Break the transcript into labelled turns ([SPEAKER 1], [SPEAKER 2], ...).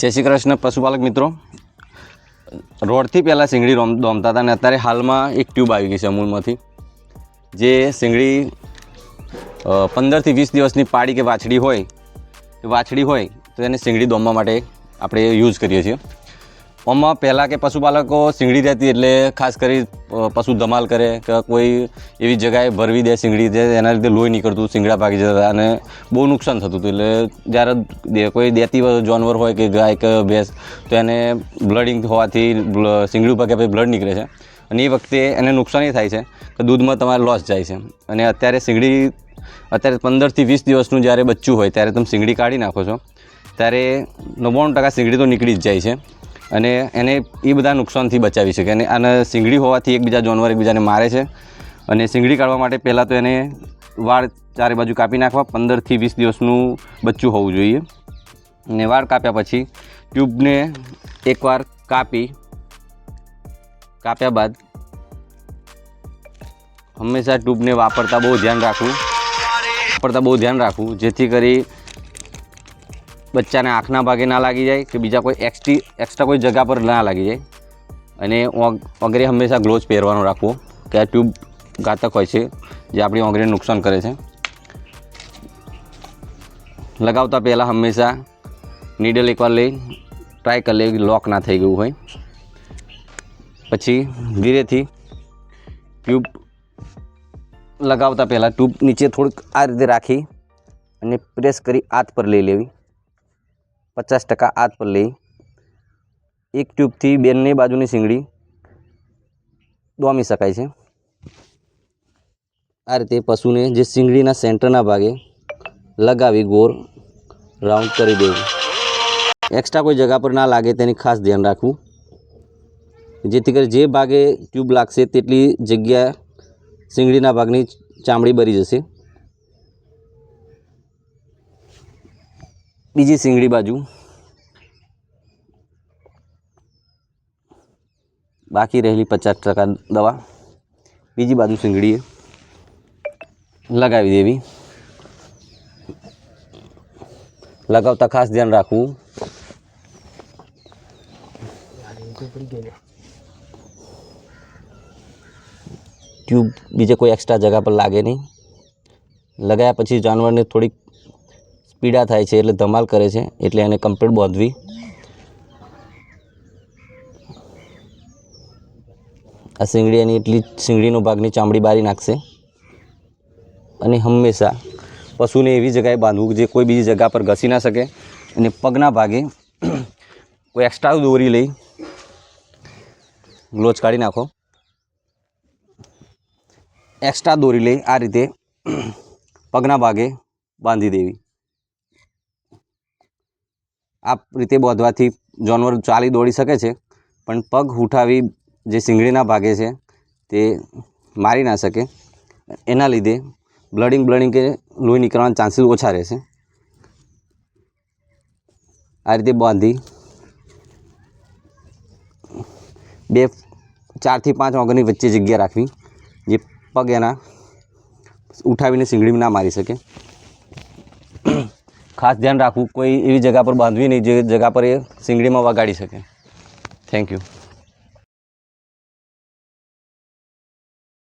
[SPEAKER 1] જય શ્રી કૃષ્ણ પશુપાલક મિત્રો। રોડથી પહેલાં શીંગડી દોમતા હતા ને અત્યારે હાલમાં એક ટ્યુબ આવી ગઈ છે અમૂલમાંથી, જે શીંગડી 15 થી 20 દિવસની પાડી કે વાછડી હોય તો એને શીંગડી દોમવા માટે આપણે યુઝ કરીએ છીએ। આમાં પહેલાં કે પશુપાલકો શીંગડી રહેતી એટલે ખાસ કરી પશુ ધમાલ કરે કે કોઈ એવી જગ્યાએ ભરવી દે શીંગડી દે, એના લીધે લોહી નીકળતું, શીંગડા ભાગી જતા અને બહુ નુકસાન થતું હતું। એટલે જ્યારે કોઈ દેતી જાનવર હોય કે ગાય કે ભેંસ તો એને બ્લડિંગ હોવાથી શીંગડી ભાગે પછી બ્લડ નીકળે છે અને એ વખતે એને નુકસાન એ થાય છે કે દૂધમાં તમારે લોસ જાય છે। અને અત્યારે 15 થી 20 દિવસનું જ્યારે બચ્ચું હોય ત્યારે તમે શીંગડી કાઢી નાખો છો ત્યારે 99% શીંગડી તો નીકળી જ જાય છે અને એને એ બધા નુકસાનથી બચાવી શકે। અને શીંગડી હોવાથી એકબીજા જાનવર એકબીજાને મારે છે અને શીંગડી કાઢવા માટે પહેલાં તો એને વાળ ચારે બાજુ કાપી નાખવા। 15 થી 20 દિવસનું બચ્ચું હોવું જોઈએ અને વાળ કાપ્યા પછી ટ્યુબને એકવાર કાપ્યા બાદ હંમેશા ટ્યુબને વાપરતા બહુ ધ્યાન રાખવું જેથી કરી બચ્ચાને આંખના ભાગે ના લાગી જાય કે બીજા કોઈ એક્સ્ટ્રા કોઈ જગ્યા પર ના લાગી જાય। અને ઓગરે હંમેશા ગ્લોવ્સ પહેરવાનો રાખવો કે આ ટ્યુબ ઘાતક હોય છે જે આપણી ઓગરીને નુકસાન કરે છે। લગાવતા પહેલાં હંમેશા નીડલ એકવાર લઈ ટ્રાય કરી લે લોક ના થઈ ગયું હોય, પછી ધીરેથી ટ્યુબ લગાવતા પહેલાં ટ્યુબ નીચે થોડીક આ રીતે રાખી અને પ્રેસ કરી હાથ પર લઈ લેવી, 50% હાથ પર લઈ એક ટ્યુબથી બંને બાજુની શીંગડી દોમી શકાય છે। આ રીતે પશુને જે શીંગડીના સેન્ટરના ભાગે લગાવી ગોળ રાઉન્ડ કરી દેવું, એક્સ્ટ્રા કોઈ જગ્યા પર ના લાગે તેની ખાસ ધ્યાન રાખવું જેથી કરી જે ભાગે ટ્યુબ લાગશે તેટલી જગ્યા શીંગડીના ભાગની ચામડી બળી જશે। બીજી શીંગડી બાજુ બાકી રહેલી 50% દવા બીજી બાજુ શીંગડીએ લગાવી દેવી। લગાવતા ખાસ ધ્યાન રાખવું ટ્યુબ બીજે કોઈ એક્સ્ટ્રા જગ્યા પર લાગે નહીં। લગાવ્યા પછી જાનવરને થોડીક પીડા થાય છે એટલે ધમાલ કરે છે એટલે એને કમ્પ્લીટ બાંધવી। આ શીંગડી એની એટલી શીંગડીનો ભાગની ચામડી બારી નાખશે અને હંમેશા પશુને એવી જગ્યાએ બાંધવું જે કોઈ બીજી જગ્યા પર ઘસી ના શકે। અને પગના ભાગે કોઈ એક્સ્ટ્રા દોરી લઈ ગ્લોવ્સ કાઢી નાખો, એક્સ્ટ્રા દોરી લઈ આ રીતે પગના ભાગે બાંધી દેવી। આ રીતે બાંધવાથી જાનવર ચાલી દોડી શકે છે પણ પગ ઉઠાવી જે શીંગડીના ભાગે છે તે મારી ના શકે, એના લીધે બ્લડિંગ કે લોહી નીકળવાના ચાન્સીસ ઓછા રહેશે। આ રીતે બાંધી 4 થી 5 ઓગરની વચ્ચે જગ્યા રાખવી જે પગ એના ઉઠાવીને શીંગડી ના મારી શકે। ખાસ ધ્યાન રાખવું કોઈ એવી જગ્યા પર બાંધવી નહીં જે જગ્યા પર એ શીંગડીમાં વગાડી શકે। Thank you.